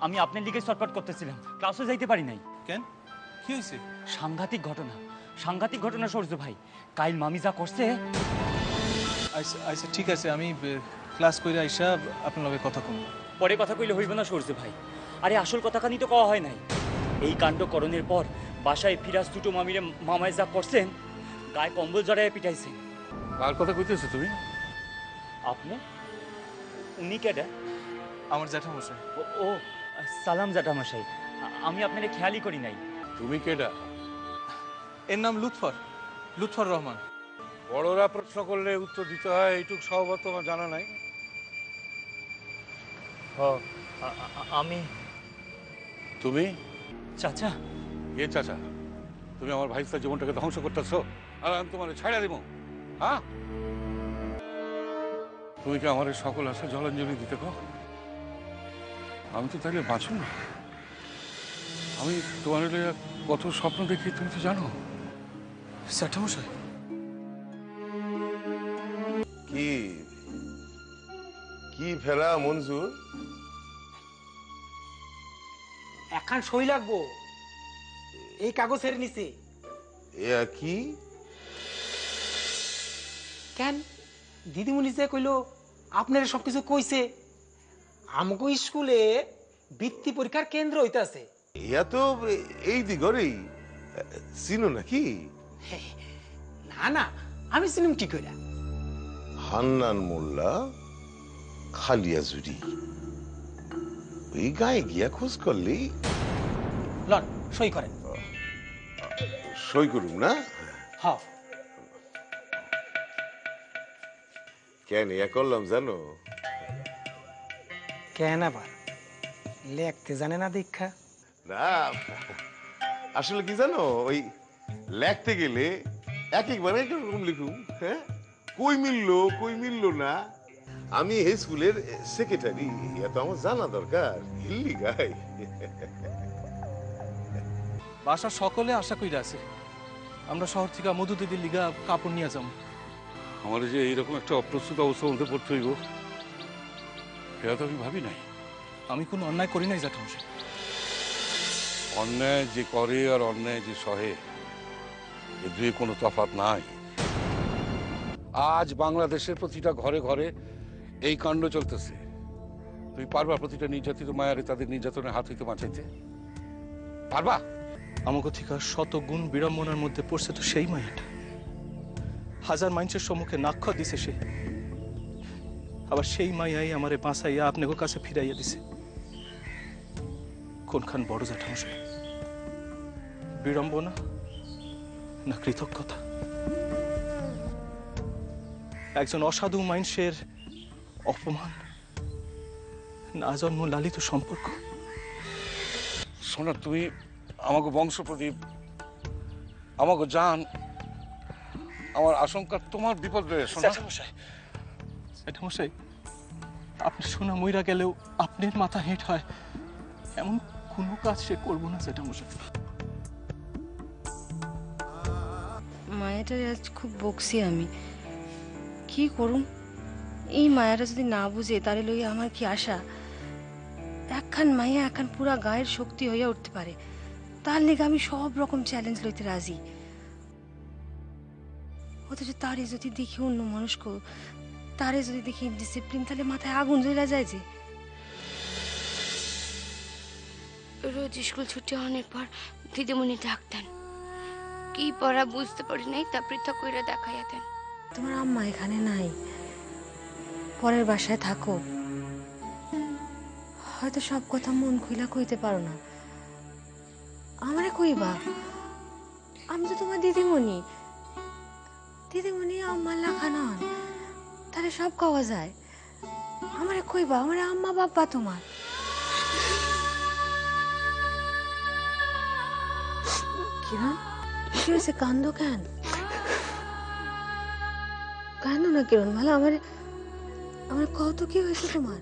আমি আপনার দিকে শর্টকাট করতেছিলাম, ক্লাসে যাইতে পারি নাই। কেন, কি হয়েছে? সাংঘাতিক ঘটনা সূর্য ভাই। কাইল মামি যা করছে। আচ্ছা আচ্ছা ঠিক আছে, আমি ক্লাস কইরা আইসা আপনার লগে কথা কম। পরে কথা কইলে হইব না সূর্য ভাই। আরে আসল কথা কানি তো কওয়া হয় নাই। এই কাণ্ড করণের পর বাসায় ফিরাজ দুটো মামিরে মামায় যা করছেন, গায়ে কম্বল জড়াইয়া পিটাইছেন। কার কথা কইতেছো তুমি? আপনি? উনি কেডা? আমার জ্যাঠামশাই। ও সালাম জ্যাঠামশাই, আমি আপনারে খেয়ালই করি নাই। তুমি কেডা? এর নাম লুৎফর রহমান। বড়রা প্রশ্ন করলে উত্তর দিতে হয়, এইটুক স্বভাব তোমার জানা নাই? আমি। তুমি চাচা? এ চাচা, তুমি আমার ভাইস্তার জীবনটাকে ধ্বংস করতেছো, আর আমি তোমার ছাড়া দিব? হ্যাঁ, তুমি কি আমার সকল আশা জলাঞ্জলি দিতে কো? আমি তো তাহলে বাঁচব না। আমি তোমার কত স্বপ্ন দেখি তুমি তো জানো। জ্যাঠামশাই কি কি ফেরা মঞ্জুর? এখন সই লাগবো এই কাগজের নিচে। এ কি? কেন দিদিমণি যে কইলো আপনারা সবকিছু কইছে, আমগো স্কুলে বৃত্তি পরীক্ষার কেন্দ্র হইতাছে। ইয়া তো এই দিগরেই চিনো নাকি? না না, আমি চিনুম কি কইরা? হান্নান মোল্লা খালিয়া জুড়ি, ওই গায়ে গিয়া খোঁজ করলি। লন সই করেন। সই করুম না? হ। কেন ইয়া করলাম জানো? কেন আবার? লেখতে জানে না দীক্ষা? না আসলে কি জানো, ওই লেখতে গেলে এক একবার একরকম লিখুম। হ্যাঁ, কই মিললো না। আমি এই স্কুলের সেক্রেটারি, এত আমার জানা দরকার। হিল্লি গাই বাসা সকলে আশা কইরা আছে আমরা শহর থেকে মধু দিদির লিগা কাপড় নিয়ে যাবো। আমার যে এইরকম একটা অপ্রস্তুত অবস্থার মধ্যে পড়তে হইব, এটা তো আমি ভাবি নাই। আমি কোনো অন্যায় করি নাই জ্যাঠামশাই। অন্যায় যে করে আর অন্যায় যে সহে, এ দুয়ে কোনো তফাৎ নাই। আজ বাংলাদেশের প্রতিটা ঘরে ঘরে এই কাণ্ড চলতেছে। তুই পারবা প্রতিটা নির্যাতিত মায়ারে তাদের নির্যাতনের হাত হইতে বাঁচাইতে? পারবা? আমাকে থেকে শত গুণ বিড়ম্বনার মধ্যে পড়ছে তো সেই মায়াটা। হাজার মানুষের সম্মুখে নাক্ষর দিছে সে, আবার সেই মায়াই আমারে বাঁচাইয়া আপনাকে কাছে ফিরাইয়া দিছে। কোনখান বড় জ্যাঠামশাই, বিড়ম্বনা না কৃতজ্ঞতা? একজন অসাধু মানুষের অপমান না জন্ম লালিত সম্পর্ক? শোনা, তুমি আমাকে বংশ প্রদীপ, আমাকে জান, আমার আশঙ্কা তোমার বিপদ রয়েছে। জ্যাঠামশাই, আপনি শোনা মইরা গেলেও আপনার মাথা হেঁট হয় এমন কোনো কাজ সে করবো না জ্যাঠামশাই। মায়াটার আজ খুব বকছি আমি, কি করুম? এই মায়াটা যদি না বুঝে তাহলে লইয়া আমার কি আশা? একখান মায়া একখান পুরা গায়ের শক্তি হইয়া উঠতে পারে, তার লেগে আমি সব রকম চ্যালেঞ্জ লইতে রাজি। অথচ তারে যদি দেখি অন্য মানুষকে, তারে যদি দেখি ডিসিপ্লিন, তাহলে মাথায় আগুন জ্বলা যায় যে। রোজ স্কুল ছুটি হওয়ার পর দিদিমণি ডাকতেন, কি পড়া বুঝতে পারি নাই তা পৃথক কইরা দেখাইয়া দেন। তোমার আম্মা এখানে নাই, পরের বাসায় থাকো, হয়তো সব কথা মন খুইলা কইতে পারো না। আমারে কইবা, আমি তো তোমার দিদিমণি। দিদিমণি আম্মা লেখা নন, তাহলে সব কওয়া যায়। আমারে কইবা, আমার আম্মা বাবা তোমার। কিরণ, কি হয়েছে? কান্দো কেন? কান্দো না কিরণ, ভালো আমার কত কি হয়েছে তোমার?